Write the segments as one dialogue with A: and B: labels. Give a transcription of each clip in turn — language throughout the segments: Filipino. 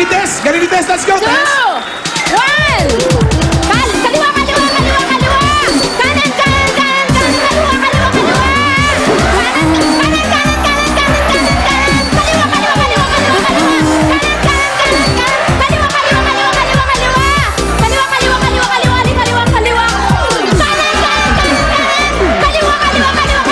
A: Tess! Galing ni Tess! Let's go, Tess!
B: 2, 1! Kaliwa, kaliwa, kaliwa, kaliwa! Kanan, kanan, kanan, kanan, kaliwa, kaliwa, kaliwa! Kanan, kanan, kanan, kanan, kanan, kanan, kanan! Kaliwa, kaliwa, kaliwa, kaliwa, kaliwa! Kanan, kanan, kanan, kanan! Kaliwa, kaliwa, kaliwa, kaliwa, kaliwa! Kaliwa, kaliwa, kaliwa, kaliwa, kaliwa, kaliwa! Kanan, kanan, kanan, kanan! Kaliwa, kaliwa, kaliwa, kaliwa!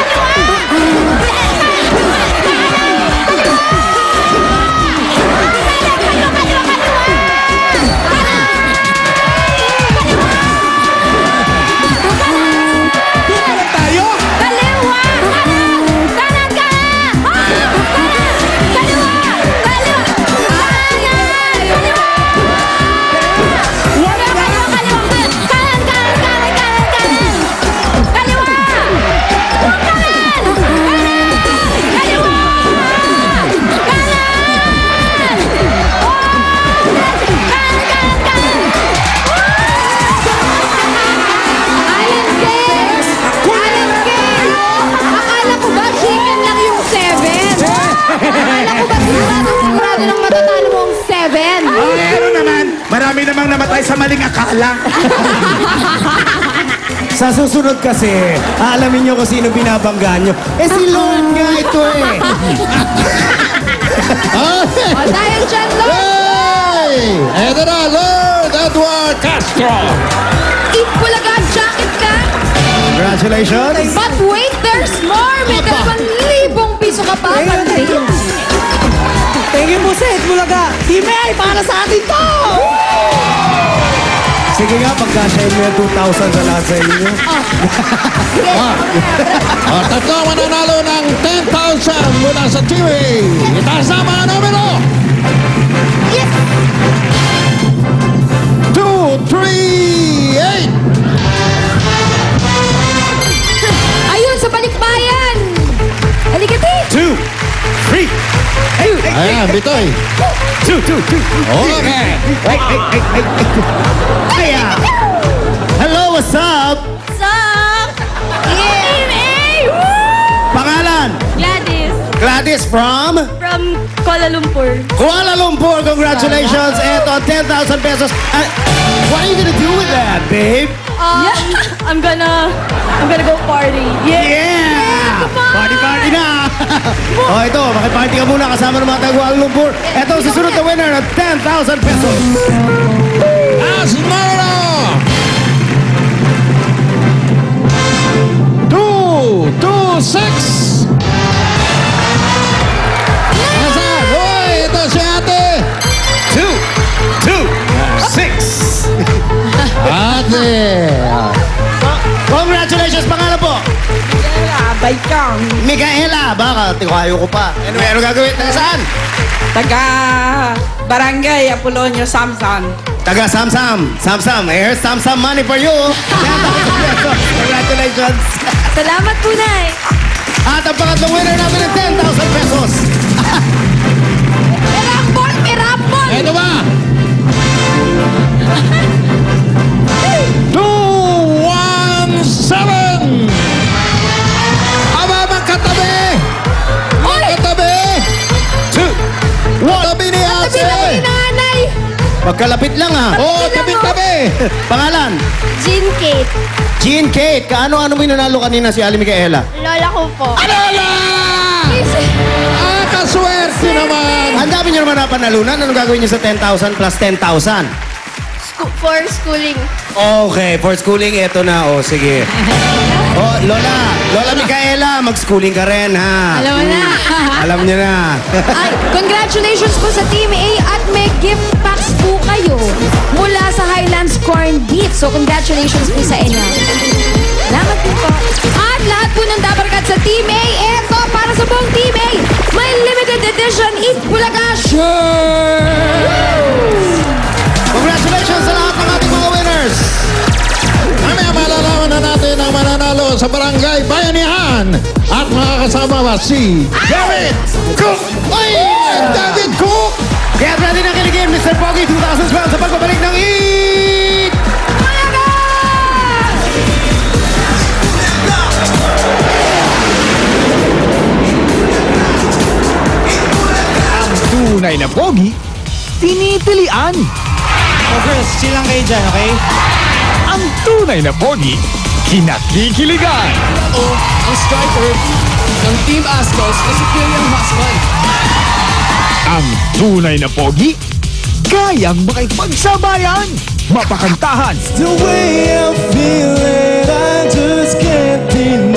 A: Tayo!
B: Kaliwa! Kanan! Kanan ka! Kanan! Kaliwa! Kaliwa! Kanan! Kaliwa!
A: Wala na!
B: Kaliwa! Kanan! Kanan! Kanan! Kanan! Kanan! Kaliwa! Kanan! Kanan! Kaliwa! Kanan! Kanan! Kanan! Kanan! Alan Kay! Alan Kay! Akala ko ba chicken lang yung 7? Akala ko ba sigurado nang matatalo mo ang 7?
A: Pero naman, marami namang namatay sa maling akala.
C: Sa susunod kasi, aalamin nyo kung sino binabanggaan nyo. Eh si Lord nga ito eh.
B: O dahil dyan, Lord,
D: Hey! Eto na, Lord Edward Castro!
B: Itbulaga jacket ka.
C: Congratulations.
B: But wait, there's more. May 2,000 piso ka pa.
E: Tingin mo sa Itbulaga. Team A, para sa atin to!
C: Sige nga, pagkasya mo yung 2,000 sa lahat sa inyo.
D: Tatlo mananalo ng 10,000 mula sa TV. Itaas na mga numero.
B: Yes!
D: 2, 3, 8.
B: Ayun, sa balikbayan. Halika, Tim.
A: 2, 3, 8,
D: Ayan, Bitoy.
A: 2, 2, 2.
D: Okay.
C: Aya! Hello, what's up?
B: Sup? Team A! Woo!
C: Pangalan?
B: Gladys.
C: Gladys from
B: From Kuala Lumpur.
C: Kuala Lumpur. Congratulations. Eto, 10,000 pesos. What are you gonna do with that, babe?
B: I'm gonna go party.
C: Yeah!
B: Come on!
C: Party na! O ito, makiparty ka muna kasama ng mga taga Kuala Lumpur. Ito, susunod na winner ng 10,000 pesos.
D: As numero. 2, 2, 6. Nasaan? Uy, ito si ate.
A: 2, 6.
D: Ate.
C: Congratulations, pangalan po.
E: Abay kang.
C: Micaela, baka tikayo ko pa. Ano gagawin? Taga saan?
E: Taga Barangay Apolonio Samsan.
C: Taga Samsam. Samsam. Here's Samsam money for you. 10,000 pesos. Congratulations.
B: Salamat po, Nay.
C: At ang pangatlong winner namin ng 10,000 pesos.
B: Merambol! Merambol!
D: Ito ba? 217. Aba, magkatabi. Magkatabi.
A: 2,
D: Tabi ni
B: Sabi
D: ate.
B: na ko ni Nanay.
C: Magkalapit lang ha.
D: Oo, tabi-tabi.
C: Pangalan?
B: Jean Kate.
C: Jean Kate. Kaano-ano mo nanalo kanina si Ali Micaela?
B: Lola ko po.
D: Lola! Kaswerte naman.
C: Ang dami nyo naman napanalunan. Anong gagawin nyo sa 10,000 plus 10,000?
B: For schooling.
C: Okay, for schooling, eto na. O, sige. Lola Micaela, mag-schooling ka rin, ha?
B: Alam mo na.
C: Alam nyo na.
B: Ay, congratulations po sa Team A at may gift packs po kayo mula sa Highlands Corned Beef. So, congratulations po sa inyo. Salamat po po. At lahat po ng Dabarkat sa Team A, eto para sa buong Team A, may limited edition Itbulaga shirt!
C: Congratulations sa lahat ng ating mga winners.
D: Mamaya malalaman na natin ang mananalo sa Barangay Bayanihan. At makakasama ba si
A: David Cook!
D: Ay! David Cook!
C: Kaya ready na kiligin, Mr. Pogi 2012 sa pagbabalik ng Eat!
B: Bulaga!
F: Tunay na pogi, tinitilian.
C: So girls, chill lang kayo dyan, okay?
F: Ang tunay na pogi, kinakikiligan.
G: Ang striker ng Team Ascos na si Kilian Husman.
F: Ang tunay na pogi, kayang makipagsabayan, mapakantahan,
C: The way I feel it, I just can't deny.